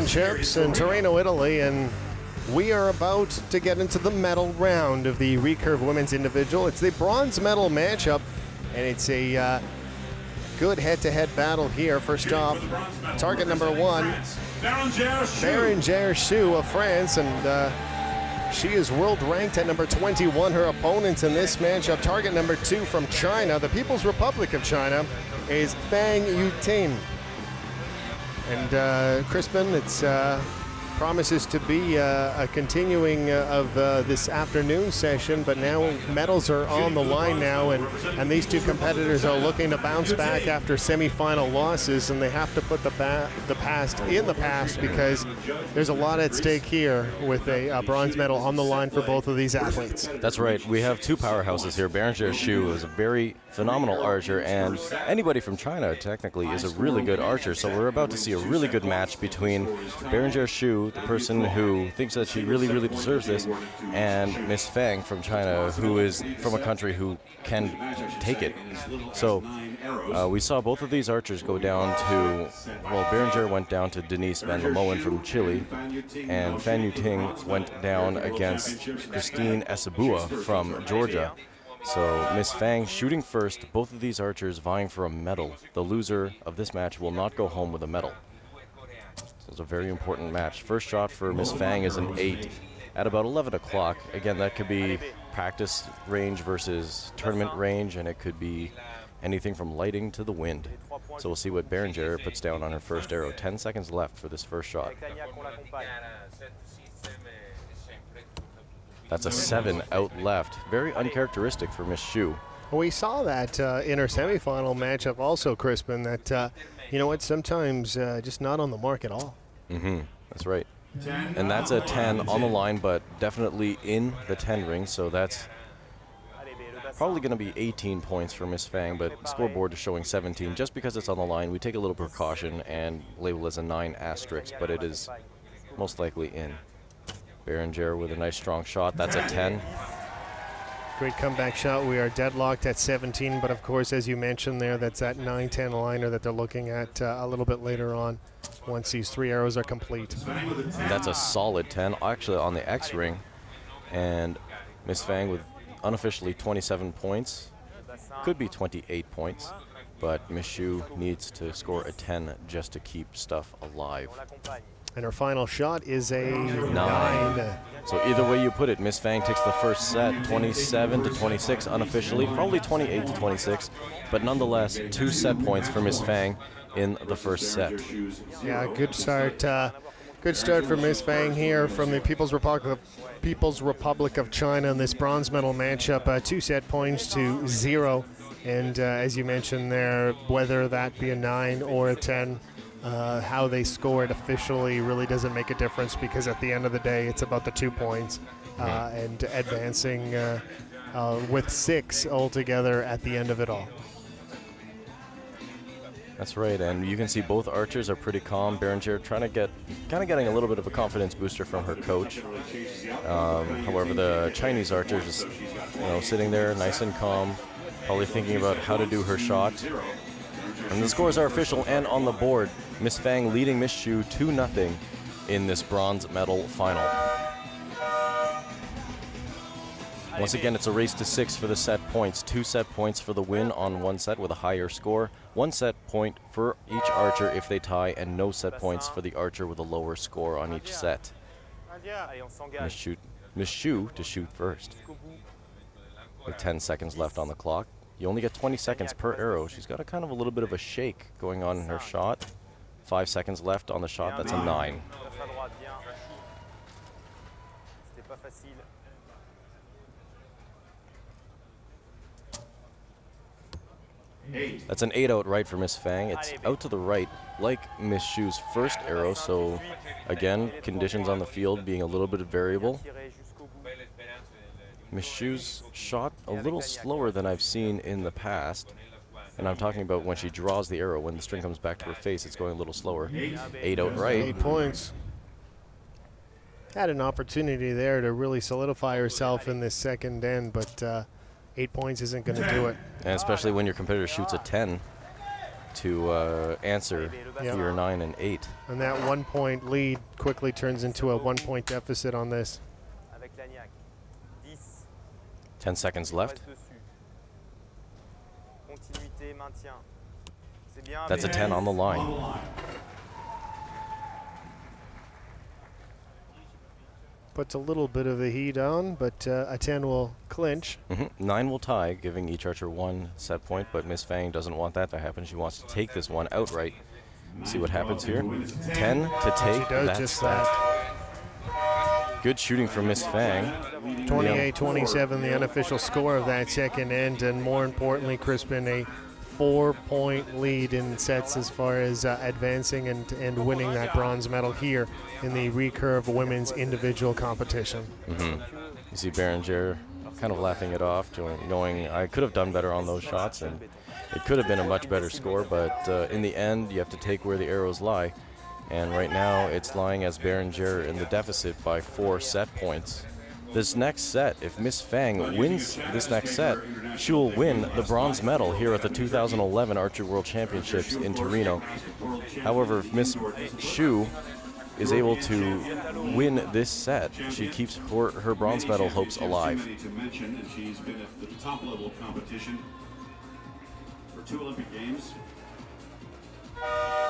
Championships in Turin, Italy, and we are about to get into the medal round of the recurve women's individual. It's the bronze medal matchup, and it's a good head-to-head battle here. First off, target number one, Bérengère Schuh of France, and she is world ranked at number 21. Her opponent in this matchup, target number 2 from China, the People's Republic of China, is Fang Yuting. And Crispin, it's promises to be a continuing of this afternoon session, but now medals are on the line now, and these two competitors are looking to bounce back after semifinal losses, and they have to put the past in the past, because there's a lot at stake here with a bronze medal on the line for both of these athletes. That's right. We have two powerhouses here. Bérengère Schuh is a very phenomenal archer, and anybody from China technically is a really good archer, so we're about to see a really good match between Bérengère Schuh, the person who thinks that she really deserves this, and Miss Fang from China, who is from a country who can take it. So we saw both of these archers go down to, well, Bérengère went down to Denise Van Lemoen from Chile, and Fang Yuting went down against Christine Esabua from Georgia. So Miss Fang shooting first, both of these archers vying for a medal. The loser of this match will not go home with a medal. So it's a very important match. First shot for Miss Fang is an 8 at about 11 o'clock. Again, that could be practice range versus tournament range, and it could be anything from lighting to the wind. So we'll see what Bérengère puts down on her first arrow. 10 seconds left for this first shot. That's a 7 out left. Very uncharacteristic for Miss Schuh. We saw that in her semifinal matchup also, Crispin, that, you know what, sometimes just not on the mark at all. That's right. And that's a 10 on the line, but definitely in the 10 ring, so that's probably going to be 18 points for Miss Fang, but scoreboard is showing 17. Just because it's on the line, we take a little precaution and label as a 9 asterisk, but it is most likely in. Bérengère with a nice strong shot. That's a 10. Great comeback shot. We are deadlocked at 17, but of course, as you mentioned there, that's that 9-10 liner that they're looking at a little bit later on once these 3 arrows are complete. That's a solid 10, actually on the X ring. And Miss Fang with unofficially 27 points. Could be 28 points, but Miss Schuh needs to score a 10 just to keep stuff alive. And her final shot is a 9. So either way you put it, Miss Fang takes the first set, 27 to 26 unofficially, probably 28 to 26, but nonetheless 2 set points for Miss Fang in the first set. Yeah, good start. Good start for Miss Fang here from the People's Republic of China in this bronze medal matchup. 2 set points to 0, and as you mentioned there, whether that be a 9 or a 10. How they scored officially really doesn't make a difference, because at the end of the day, it's about the 2 points and advancing with 6 altogether at the end of it all. That's right, and you can see both archers are pretty calm. Bérengère trying to getting a little bit of a confidence booster from her coach. However, the Chinese archer just, sitting there nice and calm, probably thinking about how to do her shot. And the scores are official and on the board. Miss Fang leading Miss Schuh 2-0 in this bronze medal final. Once again, it's a race to 6 for the set points. 2 set points for the win on 1 set with a higher score. 1 set point for each archer if they tie, and no set points for the archer with a lower score on each set. Miss Schuh to shoot first. With 10 seconds left on the clock. You only get 20 seconds per arrow. She's got a little bit of a shake going on in her shot. 5 seconds left on the shot. That's a 9. That's an 8 out right for Miss Fang. It's out to the right, like Miss Schuh's first arrow. So again, conditions on the field being a little bit variable. Miss Schuh's shot a little slower than I've seen in the past. And I'm talking about when she draws the arrow. When the string comes back to her face, it's going a little slower. 8 out right. 8 points. Had an opportunity there to really solidify herself in this second end, but 8 points isn't going to do it. And especially when your competitor shoots a 10. to answer your 9 and 8. And that 1 point lead quickly turns into a 1 point deficit on this. 10 seconds left. That's a 10 on the line. Puts a little bit of the heat on, but a 10 will clinch. 9 will tie, giving each archer 1 set point, but Miss Fang doesn't want that to happen. She wants to take this one outright. See what happens here. 10 to take. She does just that. Good shooting from Miss Fang. 28-27, the unofficial score of that second end, and more importantly, Crispin, a 4-point lead in sets as far as advancing and winning that bronze medal here in the recurve women's individual competition. You see Bérengère kind of laughing it off, knowing I could have done better on those shots, and it could have been a much better score, but in the end, you have to take where the arrows lie. And right now, it's lying as Bérengère in the deficit by 4 set points. This next set, if Miss Fang wins this next set, she will win the bronze medal here at the 2011 Archery World Championships in Turin. However, if Miss Schuh is able to win this set, she keeps her bronze medal hopes alive. She's been at the top level of competition for 2 Olympic Games.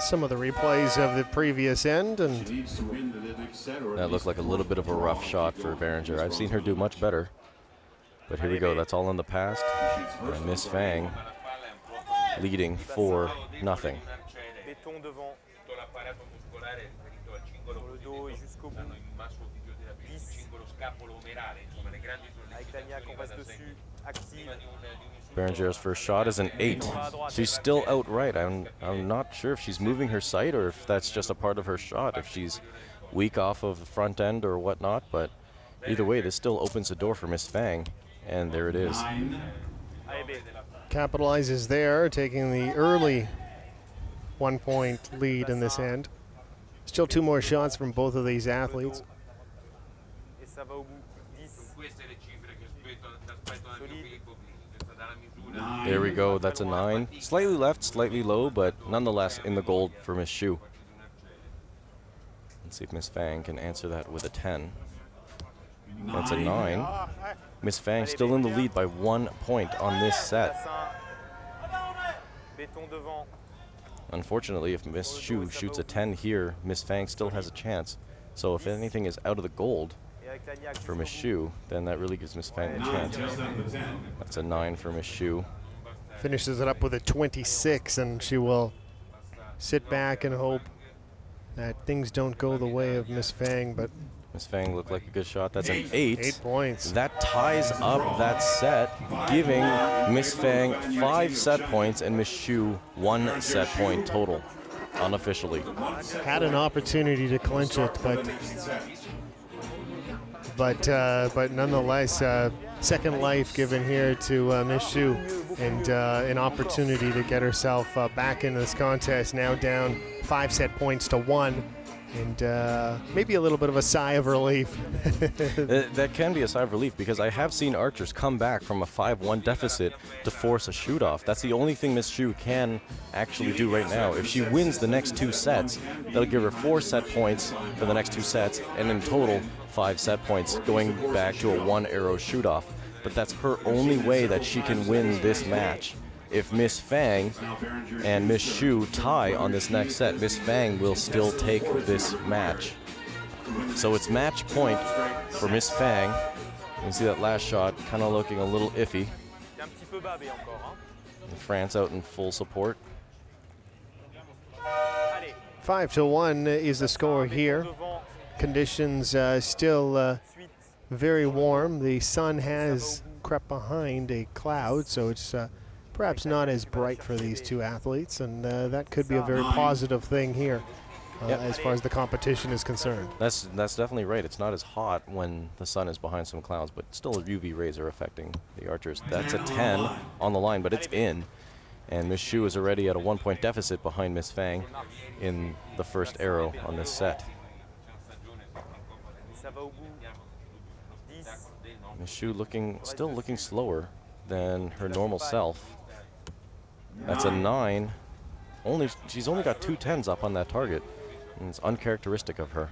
Some of the replays of the previous end, and that looked like a little bit of a rough shot for Bérengère. I've seen her do much better, but here we go. That's all in the past, and Miss Fang leading 4-0. Bérengère's first shot is an 8. She's still outright. I'm not sure if she's moving her sight or if that's just a part of her shot, if she's weak off of the front end or whatnot, but either way, this still opens the door for Miss Fang, and there it is. Capitalizes there, taking the early 1 point lead in this end. Still 2 more shots from both of these athletes. There we go, that's a 9. Slightly left, slightly low, but nonetheless in the gold for Miss Schuh. Let's see if Miss Fang can answer that with a 10. That's a 9. Miss Fang still in the lead by 1 point on this set. Unfortunately, if Miss Schuh shoots a 10 here, Miss Fang still has a chance. So if anything is out of the gold for Miss Schuh, then that really gives Miss Fang a chance. That's a 9 for Miss Schuh. Finishes it up with a 26, and she will sit back and hope that things don't go the way of Miss Fang, but Miss Fang looked like a good shot. That's an 8. 8 points. That ties up that set, giving Miss Fang 5 set points and Miss Schuh 1 set point total, unofficially. Had an opportunity to clinch it, but nonetheless, second life given here to Miss Schuh, and an opportunity to get herself back in this contest. Now down 5 set points to 1. And maybe a little bit of a sigh of relief. That can be a sigh of relief, because I have seen archers come back from a 5-1 deficit to force a shoot-off. That's the only thing Miss Schuh can actually do right now. If she wins the next 2 sets, that'll give her 4 set points for the next 2 sets, and in total 5 set points, going back to a 1-arrow shoot-off. But that's her only way that she can win this match. If Miss Fang and Miss Schuh tie on this next set, Miss Fang will still take this match. So it's match point for Miss Fang. You can see that last shot kind of looking a little iffy. And France out in full support. 5-1 is the score here. Conditions still very warm. The sun has crept behind a cloud, so it's perhaps not as bright for these 2 athletes, and that could be a very positive thing here as far as the competition is concerned. That's definitely right. It's not as hot when the sun is behind some clouds, but still UV rays are affecting the archers. That's a 10 on the line, but it's in. And Miss Schuh is already at a 1-point deficit behind Miss Fang in the first arrow on this set. Miss Schuh still looking slower than her normal self. That's a 9. she's only got 2 10s up on that target, and it's uncharacteristic of her.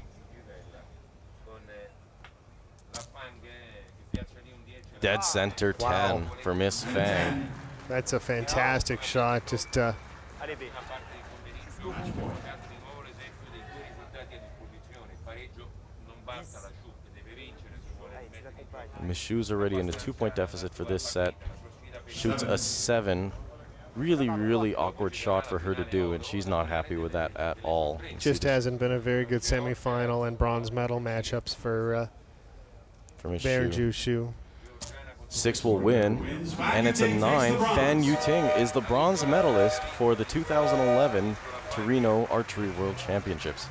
Dead center 10 for Miss Fang. That's a fantastic shot. Just Miss Schuh's already in a 2-point deficit for this set. Shoots a 7. Really, really awkward shot for her to do, and she's not happy with that at all. just hasn't been a very good semifinal and bronze medal matchups for Miss Bérengère Schuh. Schuh. 6 will win, and it's a 9. Fang Yuting is the bronze medalist for the 2011 Turin Archery World Championships.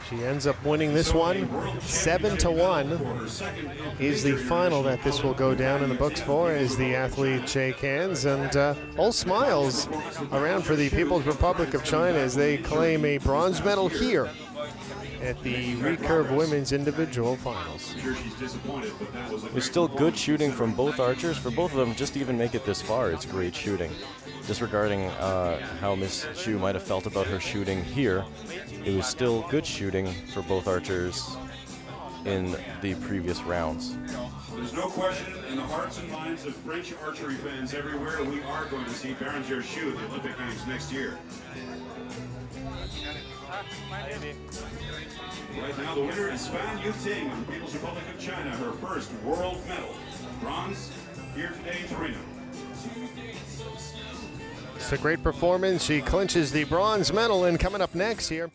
She ends up winning this one 7-1. Is the final that this will go down in the books for as the athletes shake hands, and all smiles around for the People's Republic of China as they claim a bronze medal here at the Recurve Women's Individual Finals. There's still good shooting from both archers. For both of them, just to even make it this far, it's great shooting. Disregarding how Miss Schuh might have felt about her shooting here, it was still good shooting for both archers in the previous rounds. There's no question in the hearts and minds of French archery fans everywhere, we are going to see Bérengère Schuh at the Olympic Games next year. Right now, the winner is Fang Yuting of the People's Republic of China, her first world medal. Bronze here today in Turin. It's a great performance. She clinches the bronze medal, and coming up next here.